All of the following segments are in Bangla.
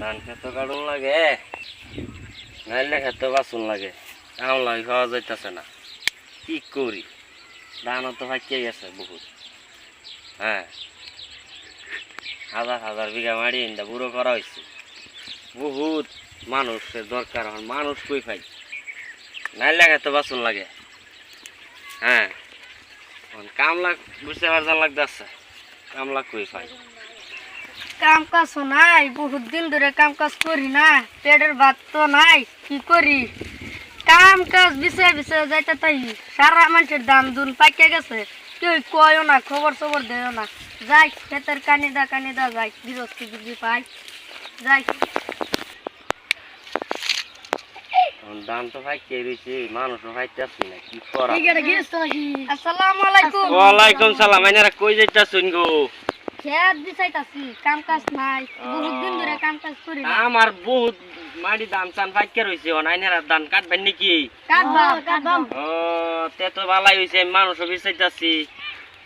ধান খেতে কাটুন লাগে নাইলে খেতে বাসুন লাগে কামলা খাওয়া যাইতেছে না কি করি ধানও তো ফাঁকিয়ে গেছে বহুত হ্যাঁ হাজার হাজার বিঘা মাড়ি ইন্দা বুড়ো করা হয়েছে বহুত মানুষের দরকার হয় মানুষ কই পাই নাইলে খেতে বাসুন লাগে হ্যাঁ কামলা বুঝতে পারছেন লাগতেছে কামলা কই পাই কাম কাজ নাই বহুত দিন ধরে কাম কাজ করি না পেটের ভাত তো নাই কি করি কাম কাজ বিষয় বিষয় যাইতে তাই সারা মানুষের দাম দুন পাইকে গেছে কেউ কয়ও না খবর সবর দেও না যাই ক্ষেতের কানিদা যাই গৃহস্থী বুদ্ধি পাই যাই দাম তো ফাইকে রয়েছে মানুষও ফাইতেছি না কি করা আসসালামু আলাইকুম ওয়ালাইকুম সালাম এনারা কই যাইতাছুন গো খেত দিছাইতাছি কাম কাজ নাই বহুত দিন ধরে কাম কাজ করি না আমার বহুত মাটি দাম চান ফাইকে রয়েছে অনাইনারা ধান কাটবেন নাকি কাটবাম ও তে তো ভালাই হইছে মানুষও বিচাইতাছি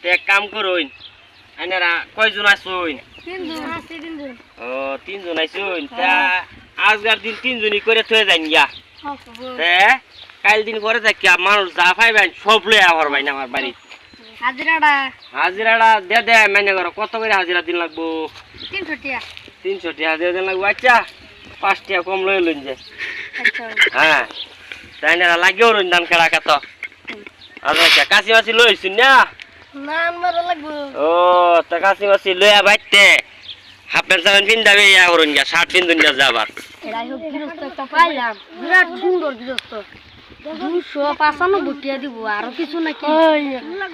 তে এক কাম করুন আইনারা কয়জন আছুন তিনজন ও তিনজন আইছুন তা আজকার দিন তিনজনই করে থয়ে যাইন গিয়া তে কাল দিন করে থাকিয়া মানুষ যা পাইবেন সব লই আবার ভাই আমার বাড়ি হাজিরাটা দে মানে করো কত করে হাজিরা দিন লাগবো 300 টাকা 300 টাকা দিয়ে দিন লাগবো আচ্ছা 5 টাকা কম লই লইন যে হ্যাঁ তাই না লাগেও রইন ধান কেড়া কত আচ্ছা কাশি মাছি লইছুন না ও তা কাশি মাছি লইয়া বাইতে হাফ প্যান্ট সাবেন পিন্দাবে ইয়া করুন গা শার্ট পিন্দুন গা যাবার এরাই হোক গৃহস্থ একটা পাইলাম বিরাট সুন্দর গৃহস্থ 295 টাকা দিব আর কিছু নাকি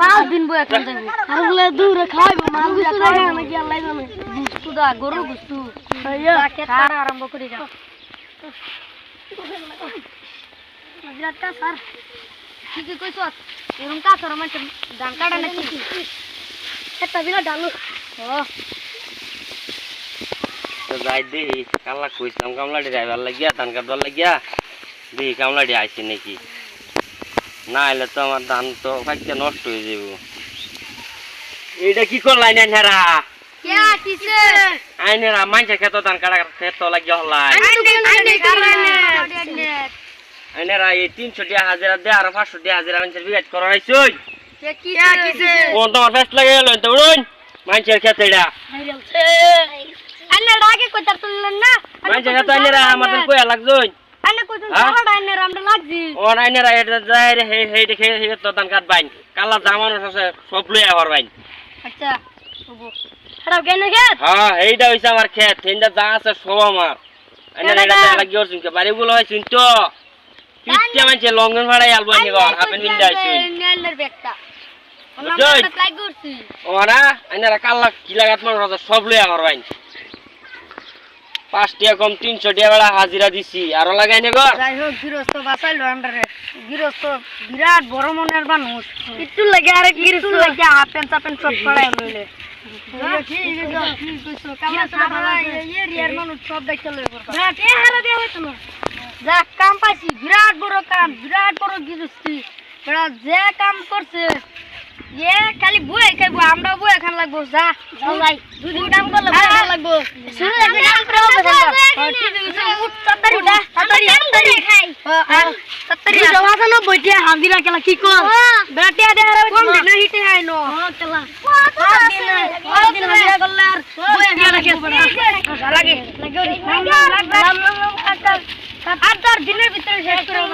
5 দিন বই এখন যাবো আরগুলা দূরে খাইবো মাগুলা খাইবো নাকি আল্লাহ জানে গুস্তু দা গরু গুস্তু আইয়া খাওয়া আরম্ভ করি যাও বিরাট কা স্যার কি কইছো এরকম কা স্যার মানে ধান কাটা নাকি এটা বিরাট ডালু ও তো যাই দেখি কামলা কইছিলাম কামলাটি ড্রাইভার লাগিয়া ধান কাটবার লাগিয়া দেখি কামলাটি আইছে নাকি না এলে তো আমার ধান তো ফাইতে নষ্ট হয়ে যাব এইটা কি করলাই আইনারা क्या किसे আইনারা মাইনছে খেত ধান কাটা খেত লাগিয়া হলাই আইনারা এই 300 টাকা হাজিরা দে আর 500 টাকা হাজিরা মাইনছে বিগাত করাইছই क्या किसे কোন তোমার ফেস লাগে গেল তো উড়ুন মাইনছে খেত এটা अन्ना डाके को तरतुलन ना মাইনছে খেত আইনারা আমাদের কইয়া লাগছই अन्ना को साला अन्ना रामडा लागजी ও আইনারা এটা যায় রে হে দেখে তো ধান কাট বাইন কালা জামানো আছে সব লই আবার বাইন अच्छा हड़ाव केने खेत হ্যাঁ এইটা হইছে আমার ক্ষেত এইটা যা আছে সব আমার আইনারা এটা লাগি ওরছুন কে বাড়িগুলো হইছুন তো পিটতে মানছে লঙ্গন ভাড়াই আলবো নি ঘর হাফেন বিন্দা হইছুন নেলের বেকটা জয় লাগ করছি ওরা আইনারা কালা কি লাগাত মানুষ সব লই আবার বাইন 5 টাকা কম 300 টাকা বেলা হাজিরা দিছি আরো লাগাই নে ঘর যাই হোক গৃহস্থ বাঁচাইলো আমরারে গৃহস্থ বিরাট বড় মনের মানুষ একটু লাগে আরে গৃহস্থ লাগে হাফেন চাপেন সব পড়াই লইলে ঠিক কইছো কামরা সারা এরিয়ার মানুষ সব দেখতে লই করবা বিরাট এ হারা দেয়া হইতো না যা কাম পাইছি বিরাট বড় কাম বিরাট বড় গৃহস্থী বড় যে কাম করছে ये खाली बुए खाइबो আমরা বুয়ে খান লাগবো যা ভাই দুদিন কাম করলে বুয়ে লাগবো শুরু থেকে কাম করব ঠিক আছে উঠ তাড়াতাড়ি উঠা তাড়াতাড়ি খাই আর তাড়াতাড়ি জওয়াজা না বইতে হাজিরা কেলা কি কর বেটিয়া দে আর কম দিন হিটে আইনো কেলা দিন হাজিরা করলে আর বুয়ে খান রাখে লাগে লাগে আট দিনের ভিতরে শেষ করব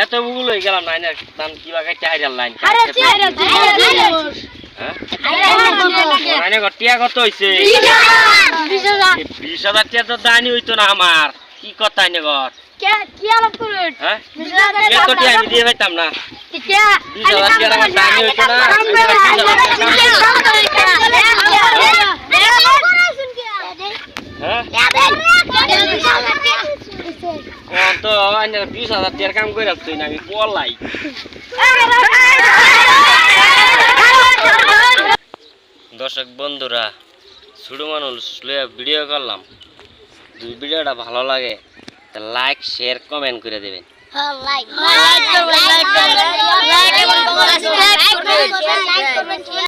এত বুগুলো হয়ে গেলাম না ধান কিবা কাটতে হাইরাল লাইন টিয়া কত হয়েছে 20,000 টাকা তো দানি হইতো না আমার কি কথা আইনে ঘর হ্যাঁ এত টাকা আমি দিয়ে পাইতাম না 20,000 টাকা আমার দানি হইতো না তো আইনে 20,000 টাকার কাম করে রাখছি না আমি পলাই দর্শক বন্ধুরা, ছোট মানুষ লইয়া ভিডিও করলাম। যদি ভিডিওটা ভালো লাগে তা লাইক শেয়ার কমেন্ট করে দেবেন। লাইক করবেন, লাইক করবেন, লাইক এবং সাবস্ক্রাইব করবেন।